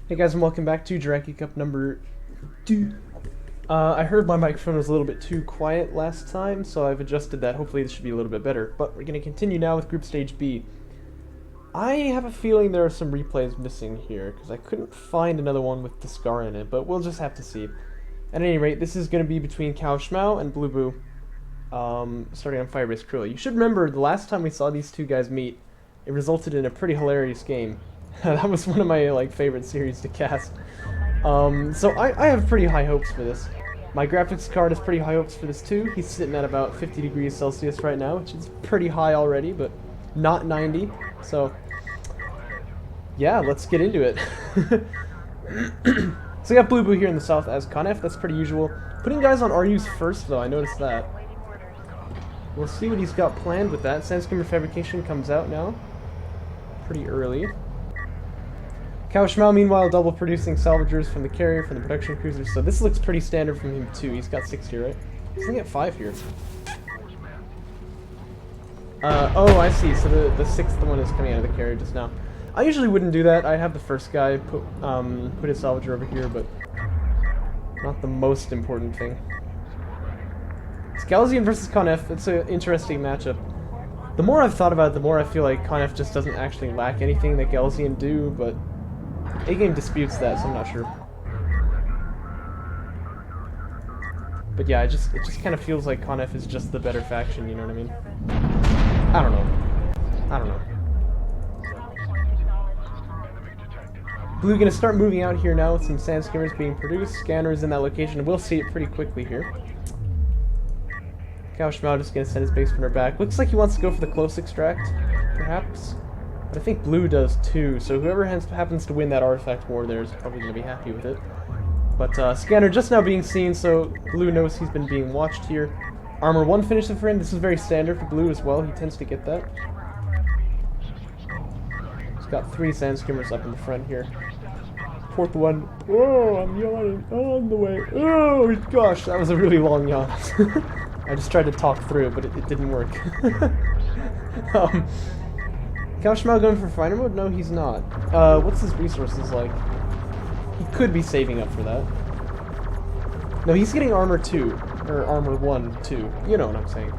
Hey guys, and welcome back to Jaraci Cup number 2. I heard my microphone was a little bit too quiet last time, so I've adjusted that. Hopefully this should be a little bit better. But we're going to continue now with Groupstage B. I have a feeling there are some replays missing here, because I couldn't find another one with the scar in it, but we'll just have to see. At any rate, this is going to be between cowofschmau and BlueBoo, starting on Firebase Krill. You should remember, the last time we saw these two guys meet, it resulted in a pretty hilarious game. That was one of my favorite series to cast. So I have pretty high hopes for this. My graphics card has pretty high hopes for this too. He's sitting at about 50 degrees Celsius right now, which is pretty high already, but not 90. So yeah, let's get into it. So we got BlueBoo here in the south as Conef. That's pretty usual. Putting guys on RUs first though, I noticed that. We'll see what he's got planned with that. Sandscreamer Fabrication comes out now. Pretty early. cowofschmau, meanwhile, double producing salvagers from the carrier, from the production cruisers. So this looks pretty standard from him too. He's got 6 here, right? He's gonna get 5 here. Oh, I see. So the 6th one is coming out of the carrier just now. I usually wouldn't do that. I'd have the first guy put his salvager over here, but not the most important thing. It's Galzian versus Conef. It's an interesting matchup. The more I've thought about it, the more I feel like Conef just doesn't actually lack anything that Galzian do, but A-game disputes that, so I'm not sure. But yeah, it just kind of feels like Conef is just the better faction, you know what I mean? I don't know. Blue gonna start moving out here now with some sandscammers being produced. Scanners in that location. We'll see it pretty quickly here. cowofschmau just gonna send his base runner back. Looks like he wants to go for the close extract, perhaps. But I think Blue does too, so whoever happens to win that artifact war there is probably going to be happy with it. But Scanner just now being seen, so Blue knows he's been being watched here. Armor 1 finishes for him. This is very standard for Blue as well. He tends to get that. He's got 3 sandscammers up in the front here. 4th one. Oh, I'm yawning on the way. Oh gosh, that was a really long yawn. I just tried to talk through it, but it didn't work. cowofschmau going for fighter mode? No, he's not. What's his resources like? He could be saving up for that. No, he's getting armor 2. Or armor 1, 2. You know what I'm saying.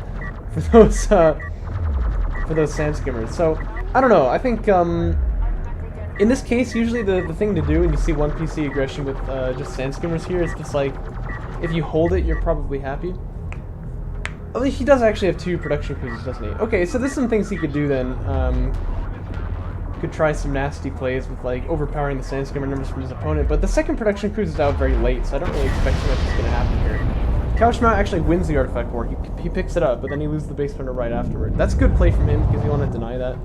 For those sandskimmers. So, I don't know. I think, in this case, usually the thing to do when you see 1 PC aggression with just sandskimmers here is just like, if you hold it, you're probably happy. Oh, he does actually have 2 production cruisers, doesn't he? Okay, so there's some things he could do then. Could try some nasty plays with like overpowering the sandskimmer numbers from his opponent, but the 2nd production cruise is out very late, so I don't really expect too much is going to happen here. cowofschmau actually wins the artifact war. He picks it up, but then he loses the base runner right afterward. That's a good play from him because you want to deny that.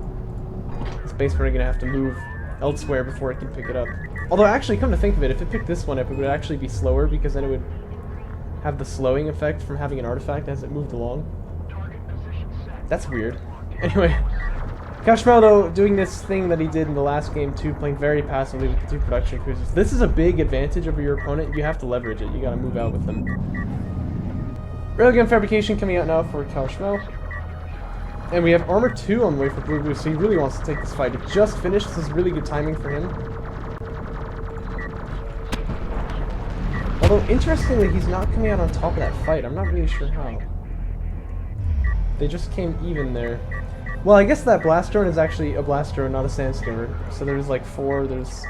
This base runner going to have to move elsewhere before it can pick it up. Although actually, come to think of it, if it picked this one up, it would actually be slower because then it would have the slowing effect from having an artifact as it moved along. That's weird. Anyway, cowofschmau though doing this thing that he did in the last game too, playing very passively with the 2 production cruisers. This is a big advantage over your opponent. You have to leverage it. You gotta move out with them. Railgun fabrication coming out now for cowofschmau. And we have armor 2 on the way for BlueBoo, so he really wants to take this fight. It just finished. This is really good timing for him. Although, interestingly, he's not coming out on top of that fight. I'm not really sure how. They just came even there. Well, I guess that blast drone is actually a blast drone, not a sandskimmer. So there's like 4, there's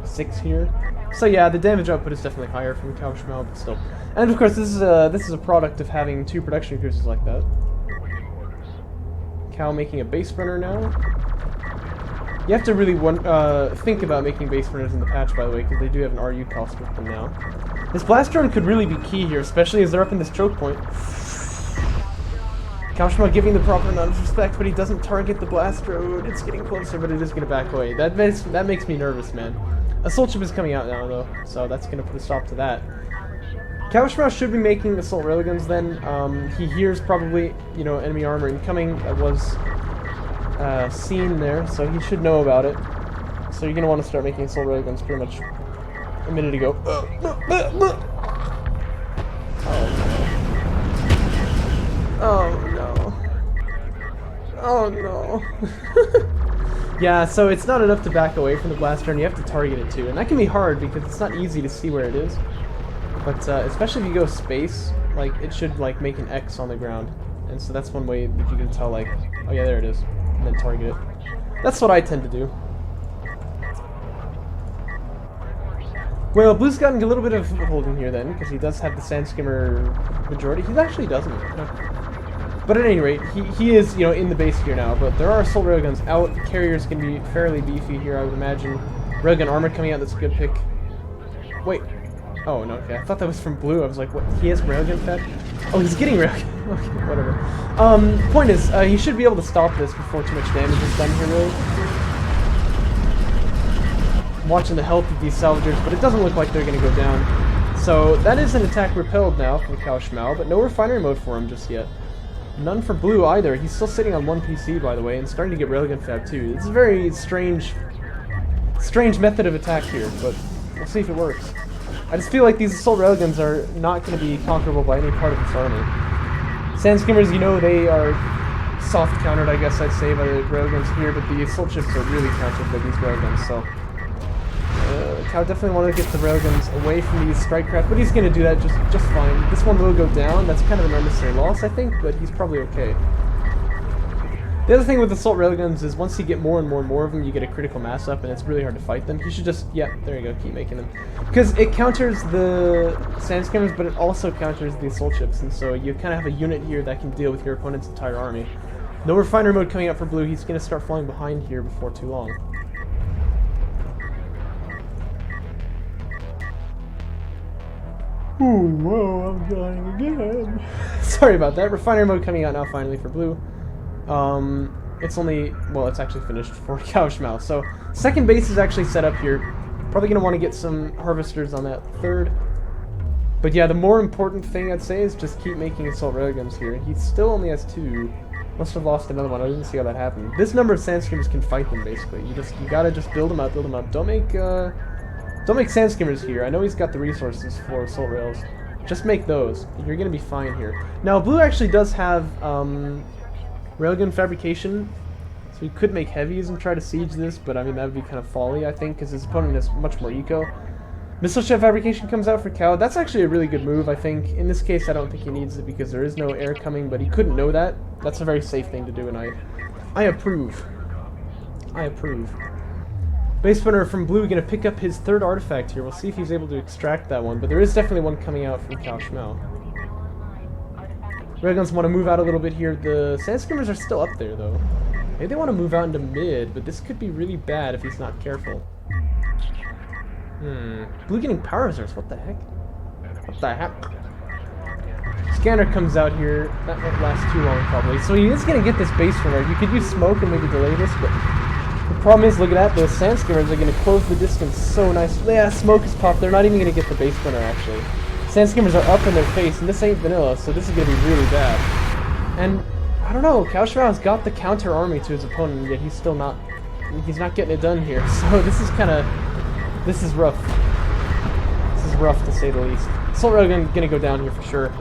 6 here. So yeah, the damage output is definitely higher from cowofschmau, but still. And of course, this is a product of having 2 production cruisers like that. Cow making a base runner now. You have to really think about making base runners in the patch, by the way, because they do have an RU cost with them now. This blast drone could really be key here, especially as they're up in this choke point. cowofschmau giving the proper amount of respect, but he doesn't target the blast drone. It's getting closer, but it is going to back away. That makes me nervous, man. Assault ship is coming out now, though, so that's going to put a stop to that. cowofschmau should be making assault railguns then. He hears probably, you know, enemy armor incoming. That was seen there, so he should know about it. So you're going to want to start making assault railguns pretty much a minute ago. Oh no. Oh no. Yeah, so it's not enough to back away from the blaster, and you have to target it too. And that can be hard because it's not easy to see where it is. But especially if you go space, like, it should, like, make an X on the ground. And so that's one way that you can tell, like, oh yeah, there it is. And then target it. That's what I tend to do. Well, Blue's gotten a little bit of foothold in here then, because he does have the Sand Skimmer majority. He actually doesn't. But at any rate, he is, you know, in the base here now. But there are assault railguns out. The carrier's going to be fairly beefy here, I would imagine. Railgun armor coming out, that's a good pick. Wait. Oh, no, okay. I thought that was from Blue. I was like, what? He has railgun fed? Oh, he's getting railgun. Okay, whatever. Point is, he should be able to stop this before too much damage is done here, really. I'm watching the health of these salvagers, but it doesn't look like they're going to go down. So that is an attack repelled now from cowofschmau, but no refinery mode for him just yet. None for Blue either. He's still sitting on one PC, by the way, and starting to get railgun fab too. It's a very strange method of attack here, but we'll see if it works. I just feel like these assault railguns are not going to be conquerable by any part of this army. Sand skimmers, you know, they are soft countered, I guess I'd say, by the railguns here, but the assault ships are really countered by these railguns, so... Cow definitely want to get the railguns away from these strike craft, but he's going to do that just fine. This one will go down. That's kind of an unnecessary loss, I think, but he's probably okay. The other thing with assault railguns is once you get more and more of them, you get a critical mass up, and it's really hard to fight them. You should just, yeah, there you go, keep making them. Because it counters the sand skimmers, but it also counters the assault ships, and so you kind of have a unit here that can deal with your opponent's entire army. No refinery mode coming up for Blue. He's going to start falling behind here before too long. Ooh, whoa, I'm dying again. Sorry about that. Refinery mode coming out now finally for Blue. It's only, well, it's actually finished for cowofschmau. So, second base is actually set up here. Probably going to want to get some harvesters on that third. But yeah, the more important thing I'd say is just keep making assault railguns here. He still only has 2. Must have lost another one. I didn't see how that happened. This number of sand skimmers can fight them, basically. You gotta just build them up, build them up. Don't make sand skimmers here. I know he's got the resources for assault rails. Just make those. You're gonna be fine here. Now, Blue actually does have railgun fabrication, so he could make heavies and try to siege this, but I mean, that would be kind of folly, I think, because his opponent has much more eco. Missile ship fabrication comes out for Cow. That's actually a really good move, I think. In this case, I don't think he needs it because there is no air coming, but he couldn't know that. That's a very safe thing to do, and I approve. I approve. Base spinner from Blue going to pick up his third artifact here. We'll see if he's able to extract that one, but there is definitely one coming out from cowofschmau. Railguns want to move out a little bit here. The sand skimmers are still up there, though. Maybe they want to move out into mid, but this could be really bad if he's not careful. Blue getting power reserves. What the heck? What the heck? Scanner comes out here. That won't last too long, probably. So he is going to get this base runner. You could use smoke and maybe delay this, but the problem is, look at that. Those sand skimmers are going to close the distance so nicely. Yeah, smoke is popped. They're not even going to get the base runner, actually. Sand skimmers are up in their face, and this ain't vanilla, so this is going to be really bad. And I don't know. cowofschmau's got the counter army to his opponent, yet he's still not. He's not getting it done here. So this is kind of. This is rough. This is rough, to say the least. Assault railgun gonna go down here for sure.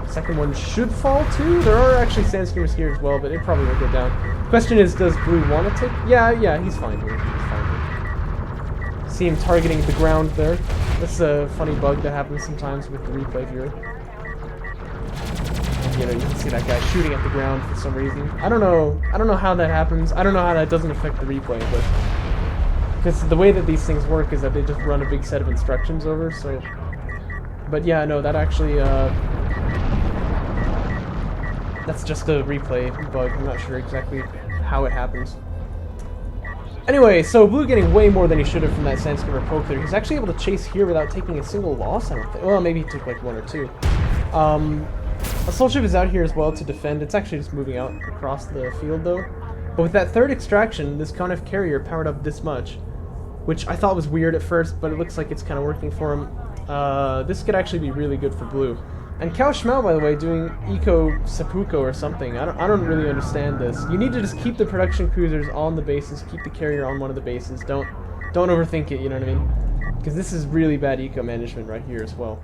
Second one should fall too. There are actually sand skimmers here as well, but it probably will go down. Question is, does Blue want to take? Yeah, he's fine here. He's fine here. See him targeting the ground there. That's a funny bug that happens sometimes with the replay viewer. And, you know, you can see that guy shooting at the ground for some reason. I don't know how that happens. I don't know how that doesn't affect the replay, but because the way that these things work is that they just run a big set of instructions over, so... But yeah, no, that actually, that's just a replay bug. I'm not sure exactly how it happens. Anyway, so Blue getting way more than he should have from that sand skimmer poke there. He's actually able to chase here without taking a single loss, I don't think. Well, maybe he took like 1 or 2. Assault ship is out here as well to defend. It's actually just moving out across the field, though. But with that third extraction, this Conf carrier powered up this much, which I thought was weird at first, but it looks like it's kind of working for him. This could actually be really good for Blue. And cowofschmau, by the way, doing eco seppuku or something. I don't really understand this. You need to just keep the production cruisers on the bases, keep the carrier on one of the bases. Don't overthink it, you know what I mean? Because this is really bad eco management right here as well.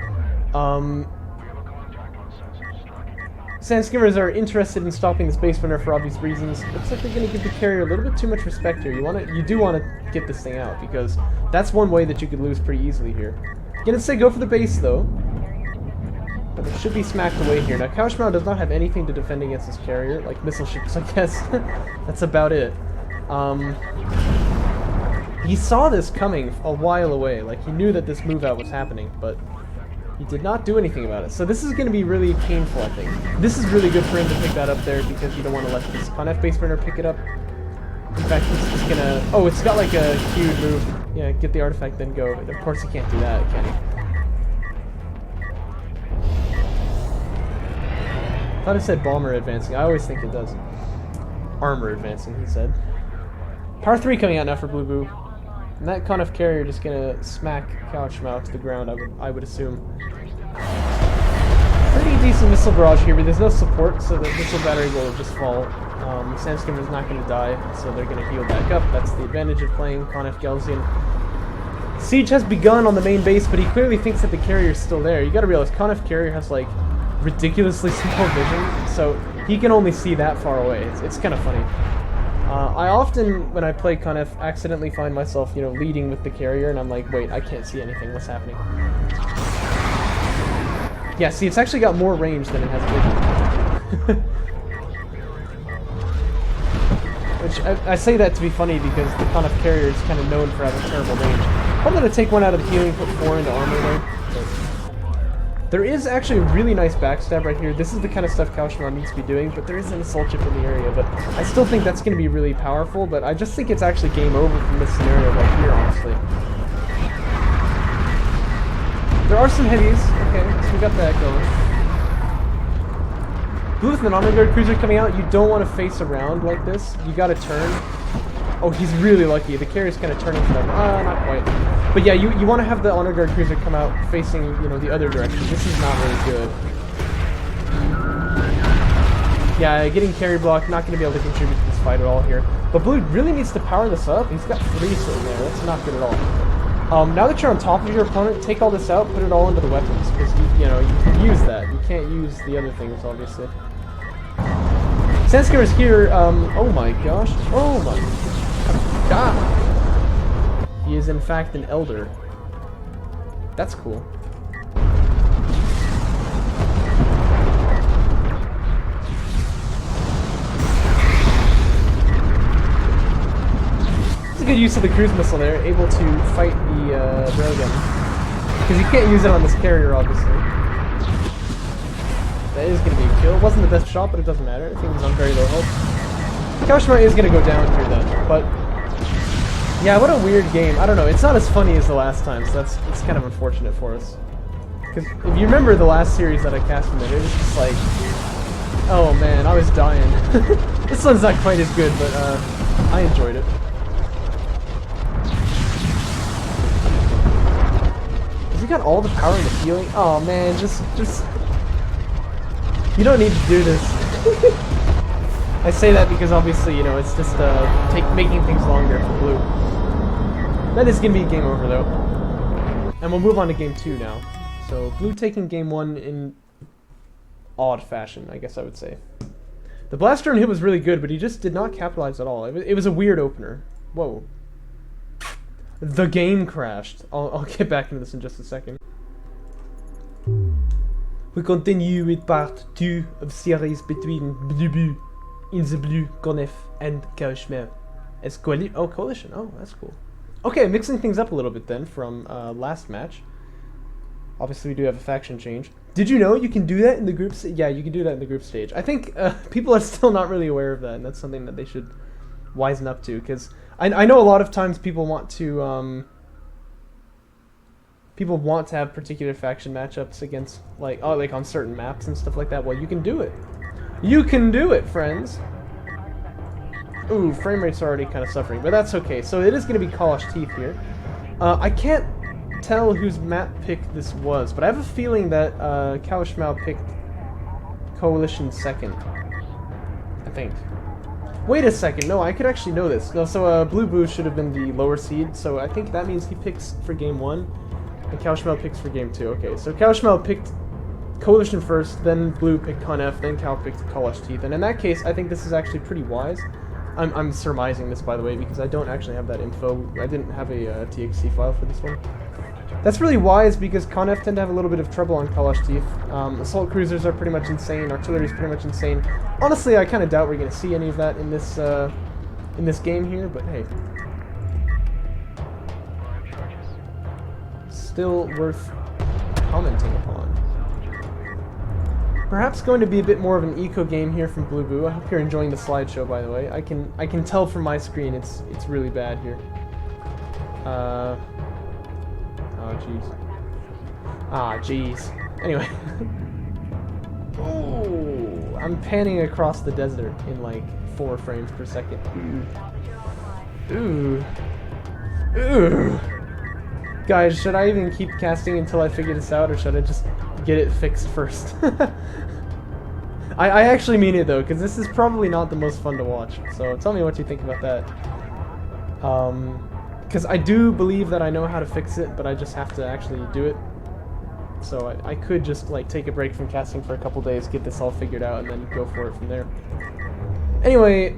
Sandskimmers are interested in stopping the Space Runner for obvious reasons. Looks like they're going to give the carrier a little bit too much respect here. You do want to get this thing out, because that's one way that you could lose pretty easily here. Gonna say go for the base, though. But it should be smacked away here. Now, cowofschmau does not have anything to defend against this carrier, like missile ships, I guess. That's about it. He saw this coming a while away. Like, he knew that this move out was happening, but he did not do anything about it. So this is going to be really painful, I think. This is really good for him to pick that up there, because you don't want to let this Conf base runner pick it up. In fact, this is going to... Oh, it's got like a queued move. Yeah, get the artifact, then go. Of course he can't do that, can he? I thought it said bomber advancing. I always think it does. Armor advancing, he said. Power 3 coming out now for BlueBoo. And that Conf carrier just gonna smack cowofschmau to the ground, I would assume. Pretty decent missile barrage here, but there's no support, so the missile battery will just fall. Sandskimmer's not gonna die, so they're gonna heal back up. That's the advantage of playing Conf Gelsian. Siege has begun on the main base, but he clearly thinks that the carrier's still there. You gotta realize, Conf carrier has like ridiculously small vision, so he can only see that far away. It's kind of funny. I often, when I play Conf, accidentally find myself, you know, leading with the carrier, and I'm like, wait, I can't see anything. What's happening? Yeah, see, it's actually got more range than it has vision. Which, I say that to be funny because the Conf carrier is kind of known for having terrible range. I'm going to take one out of the healing, put 4 into armor there. There is actually a really nice backstab right here. This is the kind of stuff cowofschmau needs to be doing, but there is an assault ship in the area. But I still think that's going to be really powerful, but I just think it's actually game over from this scenario right here, honestly. There are some heavies. Okay, so we got that going. Blue with an honor guard cruiser coming out. You don't want to face around like this. You got to turn. Oh, he's really lucky. The carrier's kind of turning for them. Not quite. But yeah, you want to have the honor guard cruiser come out facing, you know, the other direction. This is not really good. Yeah, getting carry block, not going to be able to contribute to this fight at all here. But Blue really needs to power this up. He's got 3 sitting there. That's not good at all. Now that you're on top of your opponent, take all this out, put it all into the weapons, because you know, you can use that. You can't use the other things, obviously. Sandskimmer's here. Oh my gosh. Oh my god. He is in fact an elder. That's cool. It's a good use of the cruise missile there, able to fight the railgun. Because you can't use it on this carrier, obviously. That is going to be a kill. It wasn't the best shot, but it doesn't matter. I think it was on very low health. cowofschmau is going to go down here then, but yeah, what a weird game. I don't know, it's not as funny as the last time, so it's kind of unfortunate for us. Because if you remember the last series that I cast from it was just like, oh man, I was dying. This one's not quite as good, but I enjoyed it. Has he got all the power and the healing? Oh man, just... You don't need to do this. I say that because obviously, you know, it's just making things longer for Blue. That is going to be game over, though. And we'll move on to game 2 now. So, Blue taking game 1 in odd fashion, I guess I would say. The blaster on hit was really good, but he just did not capitalize at all. It was a weird opener. Whoa. The game crashed. I'll get back into this in just a second. We continue with part 2 of series between BlueBoo in the blue Conf and cowofschmau as coalition. Oh, that's cool. Okay, mixing things up a little bit then from last match. Obviously, we do have a faction change. Did you know you can do that in the group? Yeah, you can do that in the group stage. I think people are still not really aware of that, and that's something that they should wisen up to. Because I know a lot of times people want to have particular faction matchups against like on certain maps and stuff like that. Well, you can do it. You can do it, friends. Ooh, frame rate's already kind of suffering, but that's okay. So it is going to be Kalash Teeth here. I can't tell whose map pick this was, but I have a feeling that cowofschmau picked Coalition second. I think. Wait a second. No, I could actually know this. No, so BlueBoo should have been the lower seed, so I think that means he picks for game 1, and cowofschmau picks for game 2. Okay, so cowofschmau picked Coalition first, then Blue picked ConF, then Cal picked Kalash Teeth, and in that case, I think this is actually pretty wise. I'm surmising this, by the way, because I don't actually have that info. I didn't have a TXT file for this one. That's really wise because ConF tend to have a little bit of trouble on Kalash Teeth. Assault cruisers are pretty much insane. Artillery is pretty much insane. Honestly, I kind of doubt we're going to see any of that in this game here, but hey. Still worth commenting upon. Perhaps going to be a bit more of an eco game here from BlueBoo. I hope you're enjoying the slideshow, by the way. I can tell from my screen it's really bad here. Oh jeez. Ah jeez. Anyway. Oh, I'm panning across the desert in like 4 frames per second. Ooh. Ooh. Ooh. Guys, should I even keep casting until I figure this out, or should I just get it fixed first? I actually mean it though, because this is probably not the most fun to watch. So tell me what you think about that. Because I do believe that I know how to fix it, but I just have to actually do it. So I could just like take a break from casting for a couple days, get this all figured out, and then go for it from there. Anyway,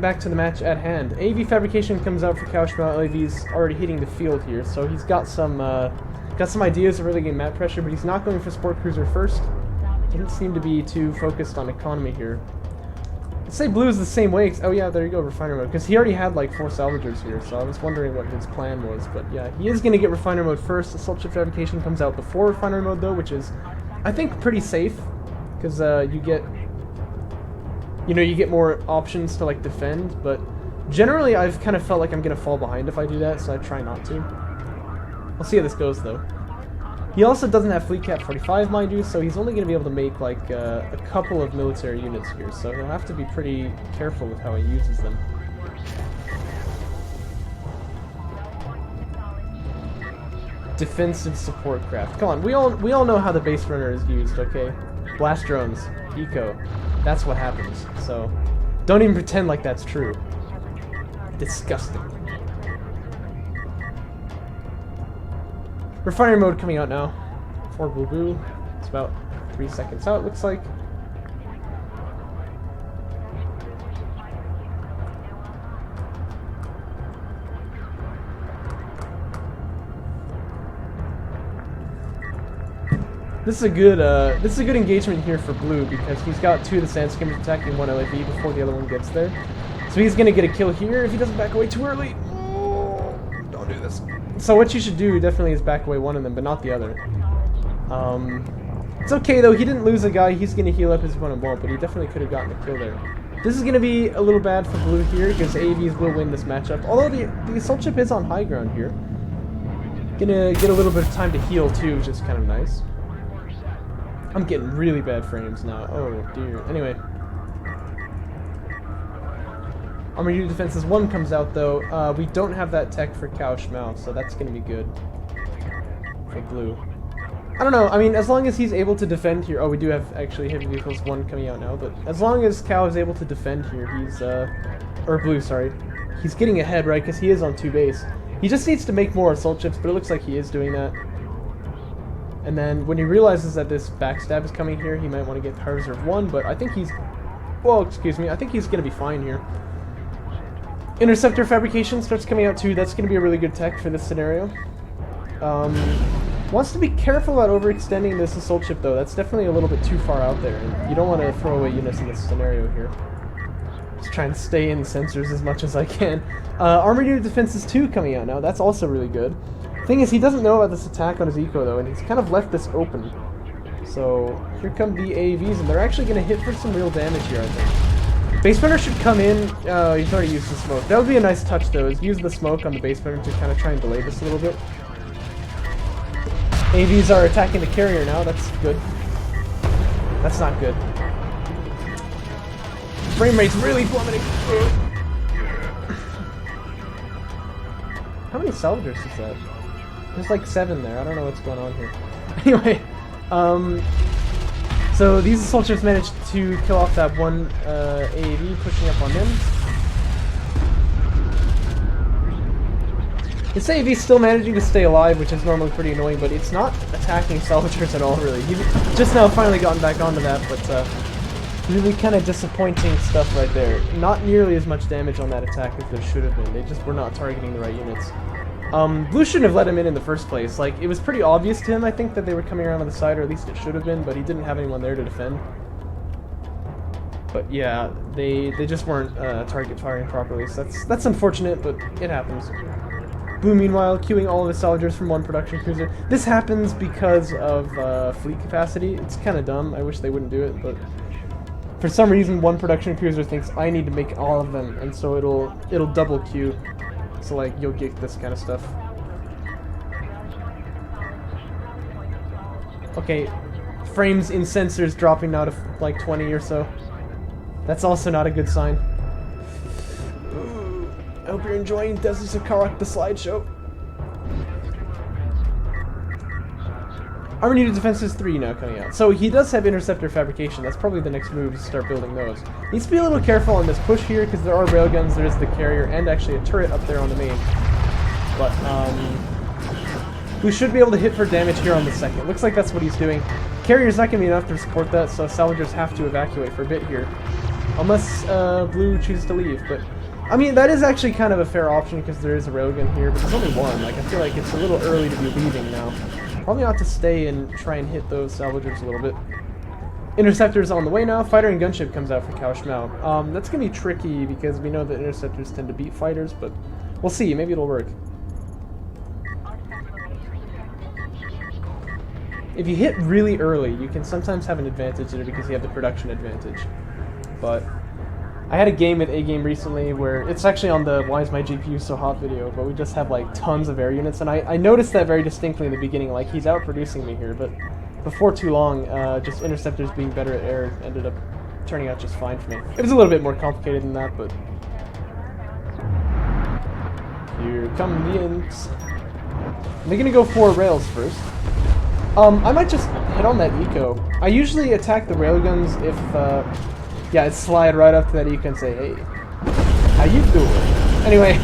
back to the match at hand. AV fabrication comes out for cowofschmau. LAV's already hitting the field here, so he's got some ideas of really getting map pressure, but he's not going for Sport Cruiser first. Doesn't seem to be too focused on economy here. Let's say Blue is the same way. Oh yeah, there you go, refiner mode. Because he already had like 4 salvagers here, so I was wondering what his plan was. But yeah, he is going to get refiner mode first. Assault ship fabrication comes out before refiner mode though, which is, I think, pretty safe. Because you get more options to like defend. But generally, I've kind of felt like I'm going to fall behind if I do that, so I try not to. We'll see how this goes though. He also doesn't have Fleet Cap 45, mind you, so he's only going to be able to make like a couple of military units here, so he'll have to be pretty careful with how he uses them. Defensive support craft. Come on, we all know how the base runner is used, okay? Blast drones, eco. That's what happens. So don't even pretend like that's true. Disgusting. Refinery mode coming out now for BlueBoo. It's about 3 seconds out, looks like. This is a good engagement here for Blue because he's got 2 of the sand skimmers attacking 1 LAV before the other one gets there. So he's gonna get a kill here if he doesn't back away too early. Oh, don't do this. So what you should do definitely is back away 1 of them, but not the other. It's okay though, he didn't lose a guy, he's gonna heal up his opponent won't, but he definitely could have gotten a kill there. This is gonna be a little bad for Blue here, because AVs will win this matchup. Although the assault ship is on high ground here. Gonna get a little bit of time to heal too, which is kind of nice. I'm getting really bad frames now. Oh dear. Anyway. Armor Unit Defenses 1 comes out though. We don't have that tech for cowofschmau, so that's gonna be good for Blue. I don't know, I mean, as long as he's able to defend here. Oh, we do have actually Heavy Vehicles 1 coming out now, but as long as Cow is able to defend here, he's, or Blue, sorry. He's getting ahead, right, because he is on 2 base. He just needs to make more assault ships, but it looks like he is doing that. And then when he realizes that this backstab is coming here, he might want to get Power Reserve 1, but I think he's, well, excuse me, I think he's going to be fine here. Interceptor Fabrication starts coming out too. That's going to be a really good tech for this scenario. Wants to be careful about overextending this assault ship though. That's definitely a little bit too far out there. And you don't want to throw away units in this scenario here. Just try and stay in sensors as much as I can. Armored Unit Defenses 2 coming out now. That's also really good. Thing is, he doesn't know about this attack on his eco though, and he's kind of left this open. So here come the AAVs, and they're actually going to hit for some real damage here, I think. Base runner should come in. Oh, he's already used the smoke. That would be a nice touch though, is use the smoke on the base runner to kind of try and delay this a little bit. AVs are attacking the carrier now. That's good. That's not good. Frame rate's really plummeting. How many salvagers is that? There's like 7 there. I don't know what's going on here. Anyway, so these assault ships managed to kill off that one AAV pushing up on them. His AV's still managing to stay alive, which is normally pretty annoying, but it's not attacking salvagers at all, really. He's just now finally gotten back onto that, but really kind of disappointing stuff right there. Not nearly as much damage on that attack as there should have been. They just were not targeting the right units. Blue shouldn't have let him in the first place. Like, it was pretty obvious to him, I think, that they were coming around on the side, or at least it should have been, but he didn't have anyone there to defend. But yeah, they just weren't target firing properly, so that's unfortunate, but it happens. Blue, meanwhile, queuing all of his salvagers from one production cruiser. This happens because of fleet capacity. It's kind of dumb. I wish they wouldn't do it, but for some reason, one production cruiser thinks I need to make all of them, and so it'll double queue. So like you'll get this kind of stuff. Okay, frames in sensors dropping now to like 20 or so. That's also not a good sign. Ooh, I hope you're enjoying Desert Sakarak, the slideshow. Armor Needed Defenses 3 now coming out. So he does have Interceptor Fabrication. That's probably the next move to start building those. Needs to be a little careful on this push here because there are railguns, there is the carrier, and actually a turret up there on the main. But, we should be able to hit for damage here on the second. Looks like that's what he's doing. Carrier's not going to be enough to support that, so salvagers have to evacuate for a bit here. Unless, Blue chooses to leave, but... I mean, that is actually kind of a fair option because there is a railgun here, but there's only one. Like, I feel like it's a little early to be leaving now. Probably ought to stay and try and hit those salvagers a little bit. Interceptor's on the way now. Fighter and gunship comes out for cowofschmau. That's going to be tricky because we know that interceptors tend to beat fighters, but we'll see. Maybe it'll work. If you hit really early, you can sometimes have an advantage there because you have the production advantage. But I had a game with A-Game recently where it's actually on the Why is my GPU so hot video, but we just have like tons of air units, and I noticed that very distinctly in the beginning, like he's outproducing me here, but before too long, just interceptors being better at air ended up turning out just fine for me. It was a little bit more complicated than that, but here come the imps. They're gonna go for rails first. I might just hit on that eco. I usually attack the railguns if yeah, I'd slide right up to that eco and say, hey, how you doing? Anyway,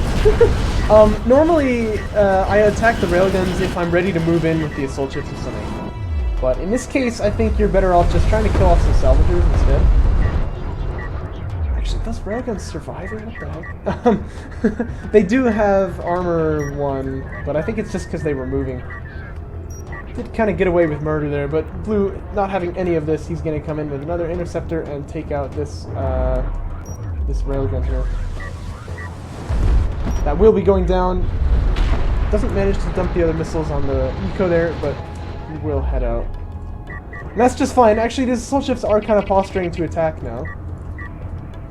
normally I attack the railguns if I'm ready to move in with the assault ships or something. But in this case, I think you're better off just trying to kill off some salvagers instead. Actually, does railguns surviving? What the heck? They do have armor 1, but I think it's just because they were moving. Did kind of get away with murder there, but Blue, not having any of this, he's going to come in with another interceptor and take out this this railgun here. That will be going down. Doesn't manage to dump the other missiles on the eco there, but he will head out. And that's just fine. Actually, these assault ships are kind of posturing to attack now.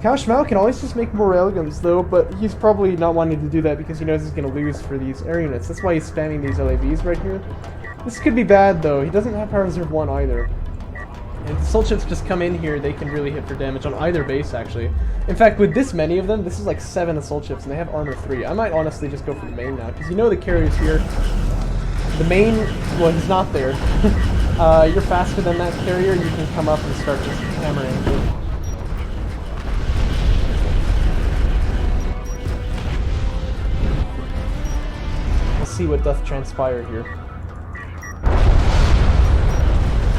cowofschmau can always just make more railguns, though, but he's probably not wanting to do that because he knows he's going to lose for these air units. That's why he's spamming these LAVs right here. This could be bad, though. He doesn't have Power Reserve 1 either. And if the assault ships just come in here, they can really hit for damage on either base, actually. In fact, with this many of them, this is like 7 assault ships, and they have armor 3. I might honestly just go for the main now, because you know the carrier's here. The main, well, he's not there. You're faster than that carrier, you can come up and start just hammering it. We'll see what doth transpire here.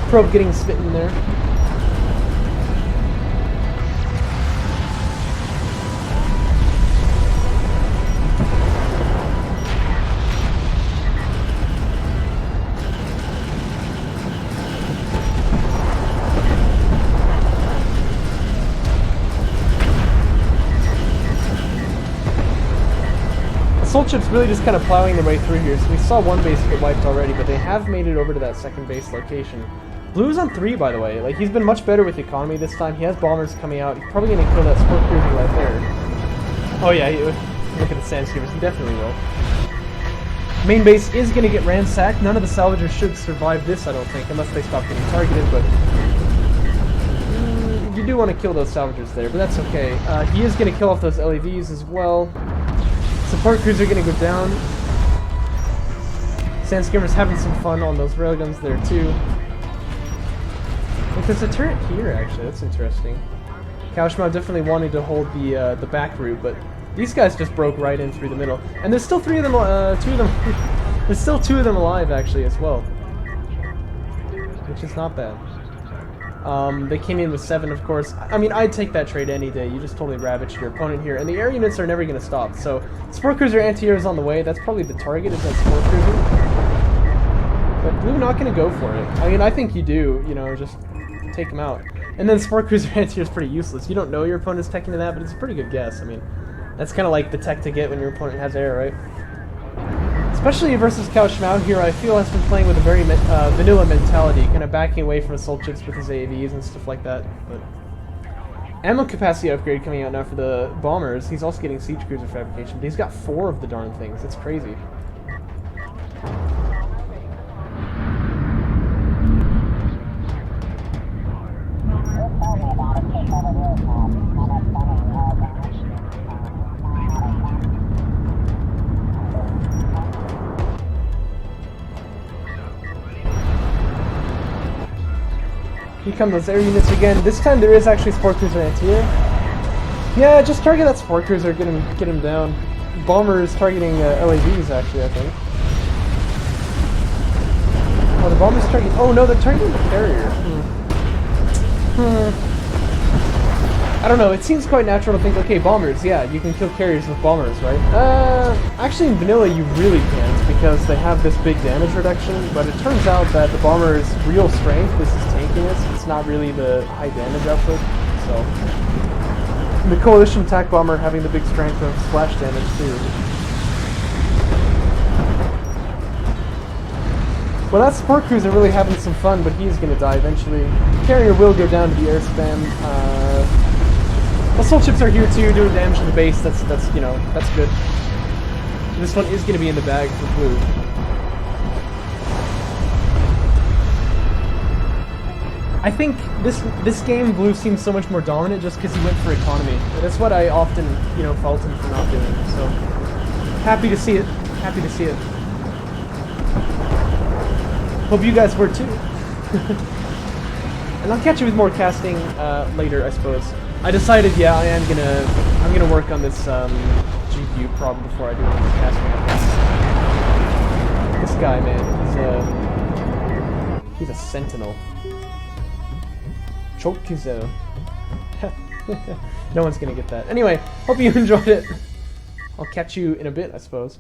Probe getting smitten there. Assault ships really just kind of plowing their way through here. So we saw one base get wiped already, but they have made it over to that second base location. Blue's on 3, by the way. Like, he's been much better with economy this time. He has bombers coming out. He's probably going to kill that sport cruiser right there. Oh yeah, look at the sandskeevers. He definitely will. Main base is going to get ransacked. None of the salvagers should survive this, I don't think, unless they stop getting targeted, but you do want to kill those salvagers there, but that's okay. He is going to kill off those LAVs as well. Support crews are going to go down. Sandskimmer's having some fun on those railguns there too. Look, there's a turret here actually, that's interesting. cowofschmau definitely wanting to hold the back route, but These guys just broke right in through the middle. And there's still 2 of them, there's still 2 of them alive, actually, as well. Which is not bad. They came in with 7, of course. I mean, I'd take that trade any day. You just totally ravaged your opponent here. And the air units are never going to stop. So, Sport Cruiser anti-air is on the way. That's probably the target, is that Sport Cruiser. But Blue not going to go for it. I mean, I think you do, you know, just take him out. And then Sport Cruiser anti-air is pretty useless. You don't know your opponent's tech into that, but it's a pretty good guess. I mean, that's kind of like the tech to get when your opponent has air, right? Especially versus cowofschmau here, I feel has been playing with a very vanilla mentality, kind of backing away from assault chips with his AAVs and stuff like that. But ammo capacity upgrade coming out now for the bombers. He's also getting siege cruiser fabrication, but he's got 4 of the darn things. It's crazy. Here come those air units again. This time there is actually Sport Cruiser anti-air. Yeah, just target that Sport Cruiser, get him down. Bomber is targeting LAVs actually, I think. Oh, the bomber's targeting. Oh no, they're targeting the carrier. I don't know. It seems quite natural to think, okay, bombers. Yeah, you can kill carriers with bombers, right? Actually, in vanilla, you really can't because they have this big damage reduction. But it turns out that the bomber's real strength is his tankiness. It's not really the high damage output. So, the coalition attack bomber having the big strength of splash damage too. Well, that Sport Cruiser really having some fun, but he's gonna die eventually. The carrier will go down to the air spam. Assault chips are here too, doing damage to the base. That's you know, that's good. This one is gonna be in the bag for Blue. I think this game Blue seems so much more dominant just because he went for economy. That's what I often, you know, fault him for not doing. So happy to see it. Happy to see it. Hope you guys were too. And I'll catch you with more casting later, I suppose. I decided, yeah, I'm gonna work on this GPU problem before I do any more casting. This guy, man, he's a sentinel. Chokizo. No one's gonna get that. Anyway, hope you enjoyed it. I'll catch you in a bit, I suppose.